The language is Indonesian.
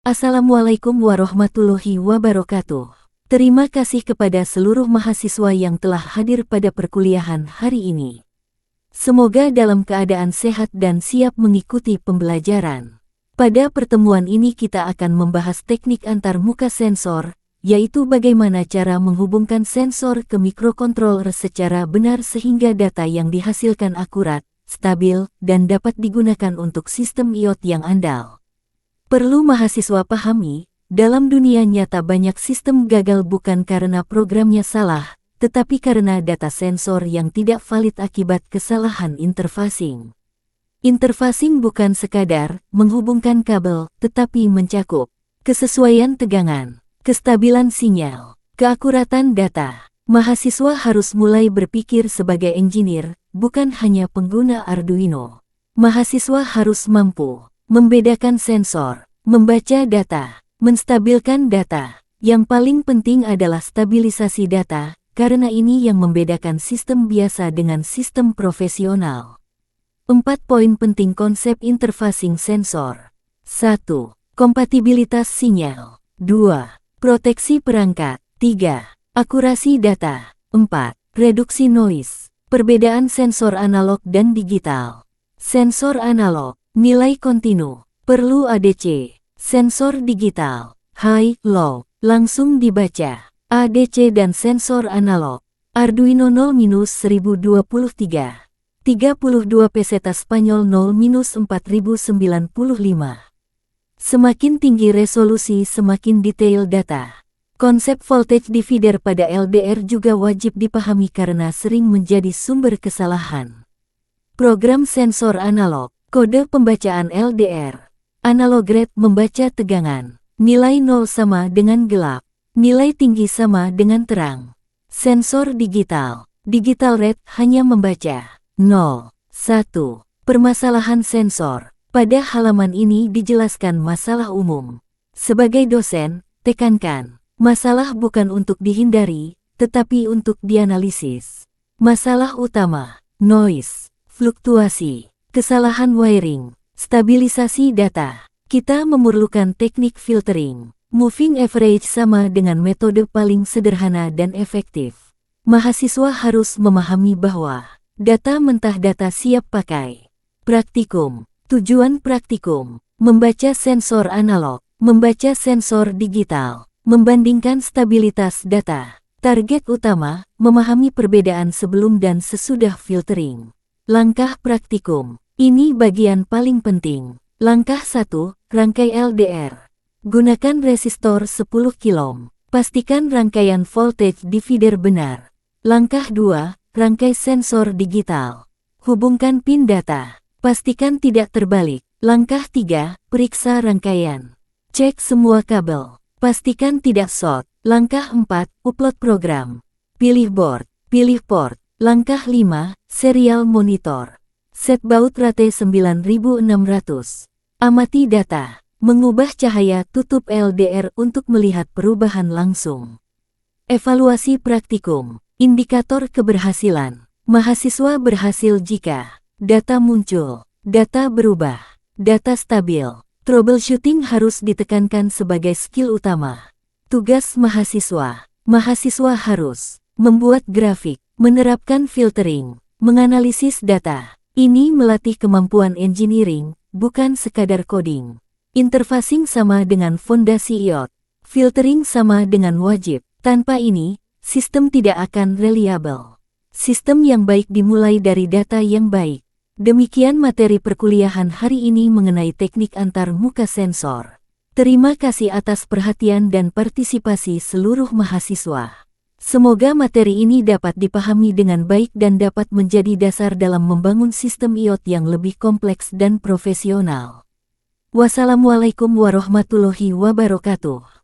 Assalamualaikum warahmatullahi wabarakatuh. Terima kasih kepada seluruh mahasiswa yang telah hadir pada perkuliahan hari ini. Semoga dalam keadaan sehat dan siap mengikuti pembelajaran. Pada pertemuan ini kita akan membahas teknik antarmuka sensor, yaitu bagaimana cara menghubungkan sensor ke mikrokontroler secara benar sehingga data yang dihasilkan akurat, stabil, dan dapat digunakan untuk sistem IoT yang andal. Perlu mahasiswa pahami, dalam dunia nyata banyak sistem gagal bukan karena programnya salah, tetapi karena data sensor yang tidak valid akibat kesalahan interfacing. Interfacing bukan sekadar menghubungkan kabel, tetapi mencakup kesesuaian tegangan, kestabilan sinyal, keakuratan data. Mahasiswa harus mulai berpikir sebagai engineer, bukan hanya pengguna Arduino. Mahasiswa harus mampu membedakan sensor, membaca data, menstabilkan data. Yang paling penting adalah stabilisasi data, karena ini yang membedakan sistem biasa dengan sistem profesional. 4 poin penting konsep interfacing sensor. 1. Kompatibilitas sinyal. 2. Proteksi perangkat. 3. Akurasi data. 4. Reduksi noise. Perbedaan sensor analog dan digital. Sensor analog, nilai kontinu, perlu ADC. Sensor digital, high, low, langsung dibaca. ADC dan sensor analog. Arduino 0-1023. 32 peseta Spanyol 0-4095. Semakin tinggi resolusi semakin detail data. Konsep voltage divider pada LDR juga wajib dipahami karena sering menjadi sumber kesalahan. Program sensor analog, kode pembacaan LDR. Analog rate membaca tegangan. Nilai 0 sama dengan gelap. Nilai tinggi sama dengan terang. Sensor digital. Digital rate hanya membaca 0, 1. Permasalahan sensor. Pada halaman ini dijelaskan masalah umum. Sebagai dosen, tekankan. Masalah bukan untuk dihindari, tetapi untuk dianalisis. Masalah utama, noise, fluktuasi, kesalahan wiring, stabilisasi data. Kita memerlukan teknik filtering. Moving average sama dengan metode paling sederhana dan efektif. Mahasiswa harus memahami bahwa data mentah data siap pakai. Praktikum. Tujuan praktikum. Membaca sensor analog, membaca sensor digital, membandingkan stabilitas data. Target utama, memahami perbedaan sebelum dan sesudah filtering. Langkah praktikum. Ini bagian paling penting. Langkah 1, rangkai LDR. Gunakan resistor 10 kilo. Pastikan rangkaian voltage divider benar. Langkah 2, rangkai sensor digital. Hubungkan pin data. Pastikan tidak terbalik. Langkah 3, periksa rangkaian. Cek semua kabel. Pastikan tidak short. Langkah 4, upload program. Pilih board, pilih port. Langkah 5, serial monitor. Set baud rate 9600. Amati data. Mengubah cahaya tutup LDR untuk melihat perubahan langsung. Evaluasi praktikum. Indikator keberhasilan. Mahasiswa berhasil jika data muncul, data berubah, data stabil. Troubleshooting harus ditekankan sebagai skill utama. Tugas mahasiswa. Mahasiswa harus membuat grafik, menerapkan filtering, menganalisis data. Ini melatih kemampuan engineering, bukan sekadar coding. Interfacing sama dengan fondasi IoT. Filtering sama dengan wajib. Tanpa ini, sistem tidak akan reliable. Sistem yang baik dimulai dari data yang baik. Demikian materi perkuliahan hari ini mengenai teknik antarmuka sensor. Terima kasih atas perhatian dan partisipasi seluruh mahasiswa. Semoga materi ini dapat dipahami dengan baik dan dapat menjadi dasar dalam membangun sistem IoT yang lebih kompleks dan profesional. Wassalamualaikum warahmatullahi wabarakatuh.